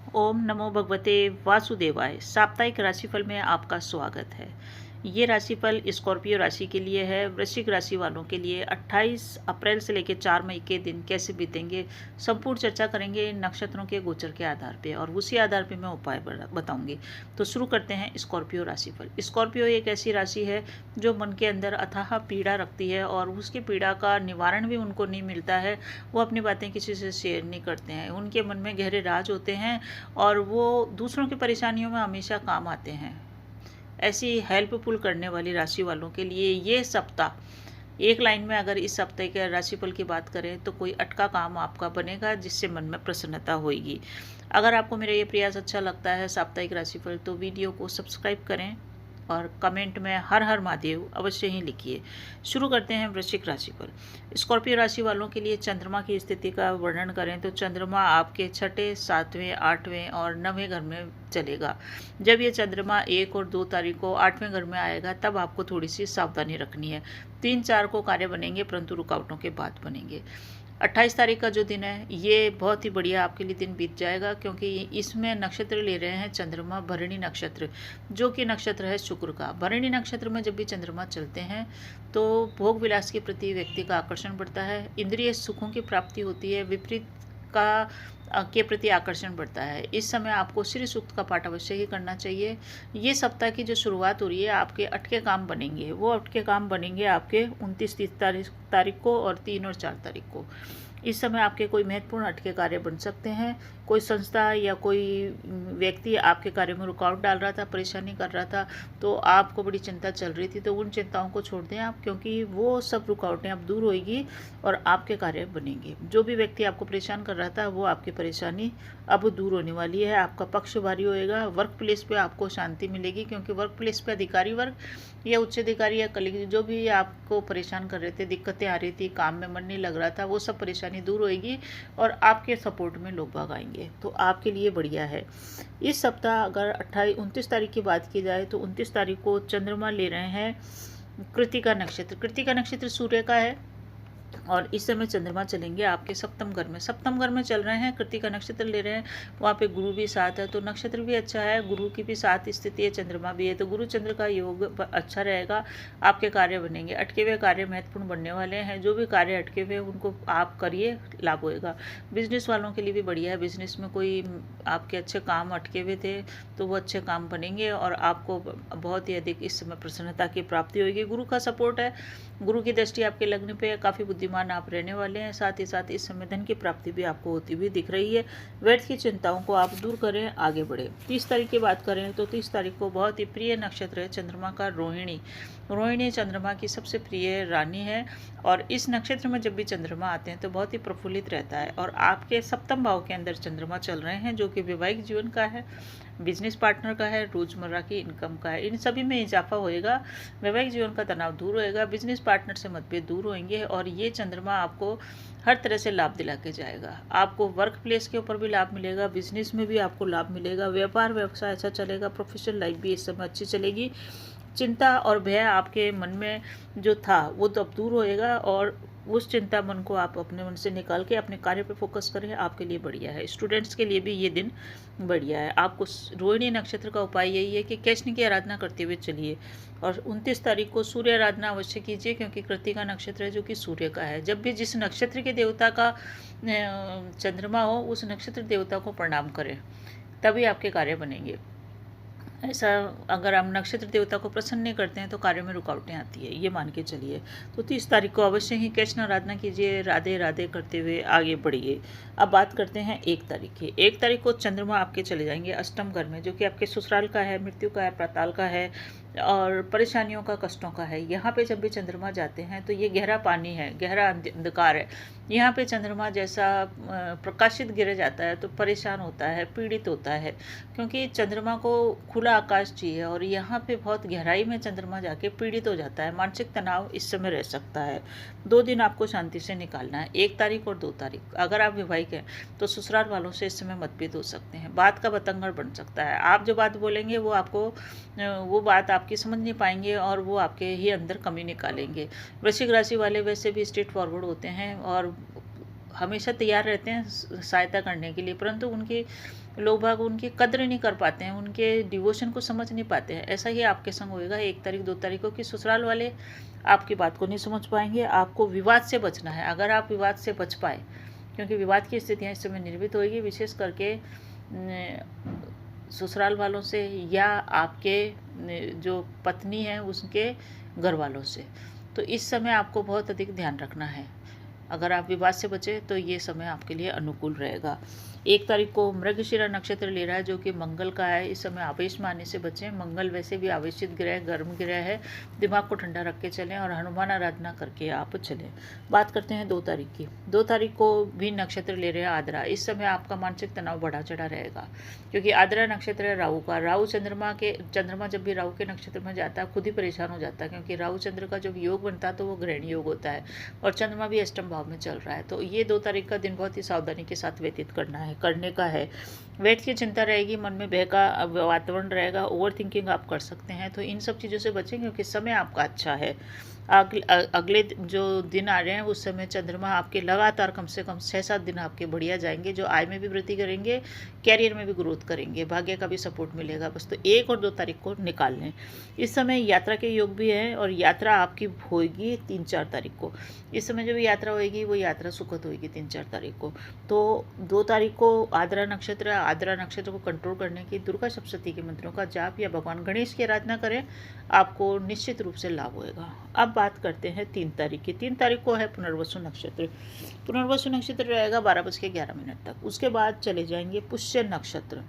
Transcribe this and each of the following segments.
ओम नमो भगवते वासुदेवाय। साप्ताहिक राशिफल में आपका स्वागत है। ये राशिफल स्कॉर्पियो राशि के लिए है। वृश्चिक राशि वालों के लिए 28 अप्रैल से लेकर 4 मई के दिन कैसे बीतेंगे, संपूर्ण चर्चा करेंगे नक्षत्रों के गोचर के आधार पे, और उसी आधार पे मैं उपाय बताऊंगी। तो शुरू करते हैं स्कॉर्पियो राशिफल। स्कॉर्पियो एक ऐसी राशि है जो मन के अंदर अथाह पीड़ा रखती है, और उसकी पीड़ा का निवारण भी उनको नहीं मिलता है। वो अपनी बातें किसी से शेयर नहीं करते हैं। उनके मन में गहरे राज होते हैं और वो दूसरों की परेशानियों में हमेशा काम आते हैं। ऐसी हेल्पफुल करने वाली राशि वालों के लिए ये सप्ताह, एक लाइन में अगर इस सप्ताह के राशिफल की बात करें तो कोई अटका काम आपका बनेगा जिससे मन में प्रसन्नता होगी। अगर आपको मेरा ये प्रयास अच्छा लगता है साप्ताहिक राशिफल, तो वीडियो को सब्सक्राइब करें और कमेंट में हर हर महादेव अवश्य ही लिखिए। शुरू करते हैं वृश्चिक राशि पर। स्कॉर्पियो राशि वालों के लिए चंद्रमा की स्थिति का वर्णन करें तो चंद्रमा आपके छठे, सातवें, आठवें और नवें घर में चलेगा। जब ये चंद्रमा 1 और 2 तारीख को 8वें घर में आएगा तब आपको थोड़ी सी सावधानी रखनी है। 3-4 को कार्य बनेंगे परंतु रुकावटों के बाद बनेंगे। 28 तारीख का जो दिन है ये बहुत ही बढ़िया आपके लिए दिन बीत जाएगा, क्योंकि इसमें नक्षत्र ले रहे हैं चंद्रमा भरणी नक्षत्र, जो कि नक्षत्र है शुक्र का। भरणी नक्षत्र में जब भी चंद्रमा चलते हैं तो भोग विलास के प्रति व्यक्ति का आकर्षण बढ़ता है, इंद्रिय सुखों की प्राप्ति होती है, विपरीत का के प्रति आकर्षण बढ़ता है। इस समय आपको श्री सूक्त का पाठ अवश्य ही करना चाहिए। ये सप्ताह की जो शुरुआत हो रही है, आपके अटके काम बनेंगे। वो अटके काम बनेंगे आपके 29-30 तारीख को और 3 और 4 तारीख को। इस समय आपके कोई महत्वपूर्ण अटके कार्य बन सकते हैं। कोई संस्था या कोई व्यक्ति आपके कार्य में रुकावट डाल रहा था, परेशानी कर रहा था, तो आपको बड़ी चिंता चल रही थी, तो उन चिंताओं को छोड़ दें आप, क्योंकि वो सब रुकावटें अब दूर होगी और आपके कार्य बनेंगे। जो भी व्यक्ति आपको परेशान कर रहा था वो आपकी परेशानी अब दूर होने वाली है। आपका पक्ष भारी होएगा। वर्क प्लेस पे आपको शांति मिलेगी, क्योंकि वर्क प्लेस पे अधिकारी वर्ग या उच्च अधिकारी या कलीग जो भी आपको परेशान कर रहे थे, दिक्कतें आ रही थी, काम में मन नहीं लग रहा था, वो सब परेशानी दूर होएगी और आपके सपोर्ट में लोग बाग आएंगे, तो आपके लिए बढ़िया है। इस सप्ताह अगर 29 तारीख की बात की जाए तो 29 तारीख को चंद्रमा ले रहे हैं कृतिका नक्षत्र। कृतिका नक्षत्र सूर्य का है और इस समय चंद्रमा चलेंगे आपके सप्तम घर में। सप्तम घर में चल रहे हैं, कृतिका नक्षत्र ले रहे हैं, वहाँ पे गुरु भी साथ है, तो नक्षत्र भी अच्छा है, गुरु की भी साथ स्थिति है, चंद्रमा भी है, तो गुरु चंद्र का योग अच्छा रहेगा। आपके कार्य बनेंगे, अटके हुए कार्य महत्वपूर्ण बनने वाले हैं। जो भी कार्य अटके हुए उनको आप करिए, लाभ होएगा। बिजनेस वालों के लिए भी बढ़िया है। बिजनेस में कोई आपके अच्छे काम अटके हुए थे तो वो अच्छे काम बनेंगे और आपको बहुत ही अधिक इस समय प्रसन्नता की प्राप्ति होगी। गुरु का सपोर्ट है, गुरु की दृष्टि आपके लग्न पे, काफ़ी बुद्धिमान आप रहने वाले हैं। साथ ही साथ इस समय धन की प्राप्ति भी आपको होती हुई दिख रही है। व्यर्थ की चिंताओं को आप दूर करें, आगे बढ़े। 30 तारीख की बात करें तो 30 तारीख को बहुत ही प्रिय नक्षत्र है चंद्रमा का रोहिणी। रोहिणी चंद्रमा की सबसे प्रिय रानी है और इस नक्षत्र में जब भी चंद्रमा आते हैं तो बहुत ही प्रफुल्लित रहता है। और आपके सप्तम भाव के अंदर चंद्रमा चल रहे हैं, जो कि वैवाहिक जीवन का है, बिजनेस पार्टनर का है, रोजमर्रा की इनकम का है। इन सभी में इजाफा होएगा। वैवाहिक जीवन का तनाव दूर होएगा, बिजनेस पार्टनर से मतभेद दूर होंगे और ये चंद्रमा आपको हर तरह से लाभ दिला के जाएगा। आपको वर्क प्लेस के ऊपर भी लाभ मिलेगा, बिजनेस में भी आपको लाभ मिलेगा, व्यापार व्यवसाय अच्छा चलेगा, प्रोफेशनल लाइफ भी इस समय अच्छी चलेगी। चिंता और भय आपके मन में जो था वो तो अब दूर होएगा और उस चिंता मन को आप अपने मन से निकाल के अपने कार्य पे फोकस करें, आपके लिए बढ़िया है। स्टूडेंट्स के लिए भी ये दिन बढ़िया है। आपको रोहिणी नक्षत्र का उपाय यही है कि कृष्ण की आराधना करते हुए चलिए और 29 तारीख को सूर्य आराधना अवश्य कीजिए, क्योंकि कृतिका नक्षत्र है जो कि सूर्य का है। जब भी जिस नक्षत्र के देवता का चंद्रमा हो उस नक्षत्र देवता को प्रणाम करें, तभी आपके कार्य बनेंगे। ऐसा अगर हम नक्षत्र देवता को प्रसन्न नहीं करते हैं तो कार्य में रुकावटें आती है, ये मान के चलिए। तो 30 तारीख को अवश्य ही कृष्ण आराधना कीजिए, राधे राधे करते हुए आगे बढ़िए। अब बात करते हैं 1 तारीख की। 1 तारीख को चंद्रमा आपके चले जाएंगे अष्टम घर में, जो कि आपके ससुराल का है, मृत्यु का है, पाताल का है और परेशानियों का, कष्टों का है। यहाँ पे जब भी चंद्रमा जाते हैं तो ये गहरा पानी है, गहरा अंधकार है। यहाँ पे चंद्रमा जैसा प्रकाशित गिर जाता है तो परेशान होता है, पीड़ित होता है, क्योंकि चंद्रमा को खुला आकाश चाहिए और यहाँ पे बहुत गहराई में चंद्रमा जाके पीड़ित हो जाता है। मानसिक तनाव इस समय रह सकता है। 2 दिन आपको शांति से निकालना है, 1 तारीख और 2 तारीख। अगर आप विवाहिक हैं तो ससुराल वालों से इस समय मतभेद हो सकते हैं, बात का बतंगड़ बन सकता है। आप जो बात बोलेंगे वो आपको वो बात आपकी समझ नहीं पाएंगे और वो आपके ही अंदर कमी निकालेंगे। वृश्चिक राशि वाले वैसे भी स्ट्रेट फॉरवर्ड होते हैं और हमेशा तैयार रहते हैं सहायता करने के लिए, परंतु उनके लोग बाग उनकी कद्र नहीं कर पाते हैं, उनके डिवोशन को समझ नहीं पाते हैं। ऐसा ही आपके संग होएगा 1 तारीख 2 तारीख को कि ससुराल वाले आपकी बात को नहीं समझ पाएंगे। आपको विवाद से बचना है। अगर आप विवाद से बच पाए, क्योंकि विवाद की स्थितियाँ इस समय निर्मित होगी, विशेष करके ससुराल वालों से या आपके जो पत्नी है उसके घर वालों से, तो इस समय आपको बहुत अधिक ध्यान रखना है। अगर आप विवाद से बचे तो ये समय आपके लिए अनुकूल रहेगा। 1 तारीख को मृगशिरा नक्षत्र ले रहा है जो कि मंगल का है। इस समय आवेश में आने से बचें। मंगल वैसे भी आवेशित ग्रह, गर्म ग्रह है। दिमाग को ठंडा रख के चलें और हनुमान आराधना करके आप चलें। बात करते हैं 2 तारीख की। 2 तारीख को भी नक्षत्र ले रहे हैं आद्रा। इस समय आपका मानसिक तनाव बढ़ा चढ़ा रहेगा, क्योंकि आद्रा नक्षत्र है राहु का। राहु चंद्रमा जब भी राहु के नक्षत्र में जाता है खुद ही परेशान हो जाता है, क्योंकि राहु चंद्र का जब योग बनता है तो वो ग्रहण योग होता है, और चंद्रमा भी अष्टम भाव में चल रहा है। तो ये 2 तारीख का दिन बहुत ही सावधानी के साथ व्यतीत करने का है। वेट की चिंता रहेगी, मन में भय का वातावरण रहेगा, ओवर थिंकिंग आप कर सकते हैं। तो इन सब चीज़ों से बचें, क्योंकि समय आपका अच्छा है। अगले जो दिन आ रहे हैं उस समय चंद्रमा आपके लगातार कम से कम 6-7 दिन आपके बढ़िया जाएंगे, जो आय में भी वृद्धि करेंगे, कैरियर में भी ग्रोथ करेंगे, भाग्य का भी सपोर्ट मिलेगा। बस तो 1 और 2 तारीख को निकाल लें। इस समय यात्रा के योग भी है, और यात्रा आपकी होगी 3-4 तारीख को। इस समय जो भी यात्रा होगी वो यात्रा सुखद होगी 3-4 तारीख को। तो 2 तारीख को आद्रा नक्षत्र को कंट्रोल करने की दुर्गा सप्तशती के मंत्रों का जाप या भगवान गणेश की आराधना करें, आपको निश्चित रूप से लाभ होएगा। अब बात करते हैं 3 तारीख की। 3 तारीख को है पुनर्वसु नक्षत्र। पुनर्वसु नक्षत्र रहेगा 12:11 तक। उसके बाद चले जाएंगे पुष्य नक्षत्र।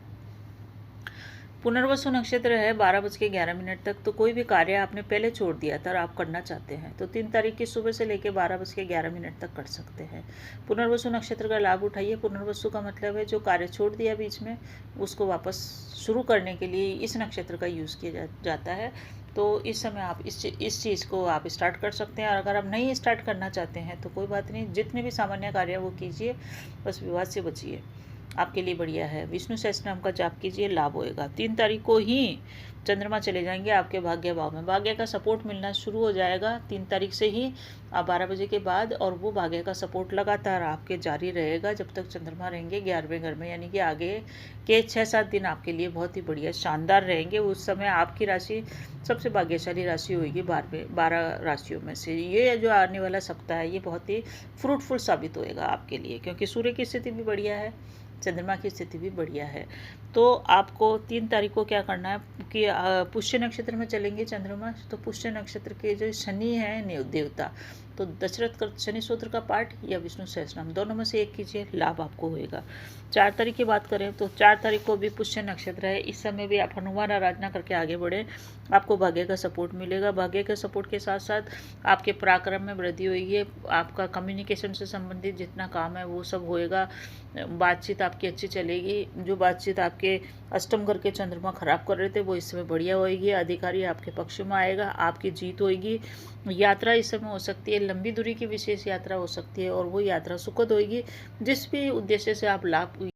पुनर्वसु नक्षत्र है 12:11 तक। तो कोई भी कार्य आपने पहले छोड़ दिया था और आप करना चाहते हैं तो 3 तारीख की सुबह से लेकर 12:11 तक कर सकते हैं। पुनर्वसु नक्षत्र का लाभ उठाइए। पुनर्वसु का मतलब है जो कार्य छोड़ दिया बीच में उसको वापस शुरू करने के लिए इस नक्षत्र का यूज़ किया जाता है। तो इस समय आप इस चीज़ को आप स्टार्ट कर सकते हैं। और अगर आप नहीं स्टार्ट करना चाहते हैं तो कोई बात नहीं, जितने भी सामान्य कार्य वो कीजिए, बस विवाद से बचिए, आपके लिए बढ़िया है। विष्णु सहस्त्रनाम का जाप कीजिए, लाभ होएगा। 3 तारीख को ही चंद्रमा चले जाएंगे आपके भाग्य भाव में। भाग्य का सपोर्ट मिलना शुरू हो जाएगा 3 तारीख से ही 12 बजे के बाद, और वो भाग्य का सपोर्ट लगातार आपके जारी रहेगा जब तक चंद्रमा रहेंगे 11वें घर में। यानी कि आगे के 6-7 दिन आपके लिए बहुत ही बढ़िया शानदार रहेंगे। उस समय आपकी राशि सबसे भाग्यशाली राशि होगी 12 राशियों में से। ये जो आने वाला सप्ताह है ये बहुत ही फ्रूटफुल साबित होएगा आपके लिए, क्योंकि सूर्य की स्थिति भी बढ़िया है, चंद्रमा की स्थिति भी बढ़िया है। तो आपको 3 तारीख को क्या करना है कि पुष्य नक्षत्र में चलेंगे चंद्रमा। तो पुष्य नक्षत्र के जो शनि है देवता, तो दशरथ का शनि सूत्र का पाठ या विष्णु सहस्त्रनाम दोनों में से एक कीजिए, लाभ आपको होएगा। 4 तारीख की बात करें तो 4 तारीख को भी पुष्य नक्षत्र है। इस समय भी आप हनुमान आराधना करके आगे बढ़े, आपको भाग्य का सपोर्ट मिलेगा। भाग्य के सपोर्ट के साथ साथ आपके पराक्रम में वृद्धि होगी। आपका कम्युनिकेशन से संबंधित जितना काम है वो सब होएगा। बातचीत आपकी अच्छी चलेगी। जो बातचीत आपके अष्टम घर के चंद्रमा खराब कर रहे थे वो इस समय बढ़िया होएगी। अधिकारी आपके पक्ष में आएगा, आपकी जीत होएगी। यात्रा इस समय हो सकती है, लंबी दूरी की विशेष यात्रा हो सकती है, और वो यात्रा सुखद होएगी। जिस भी उद्देश्य से आप लाभ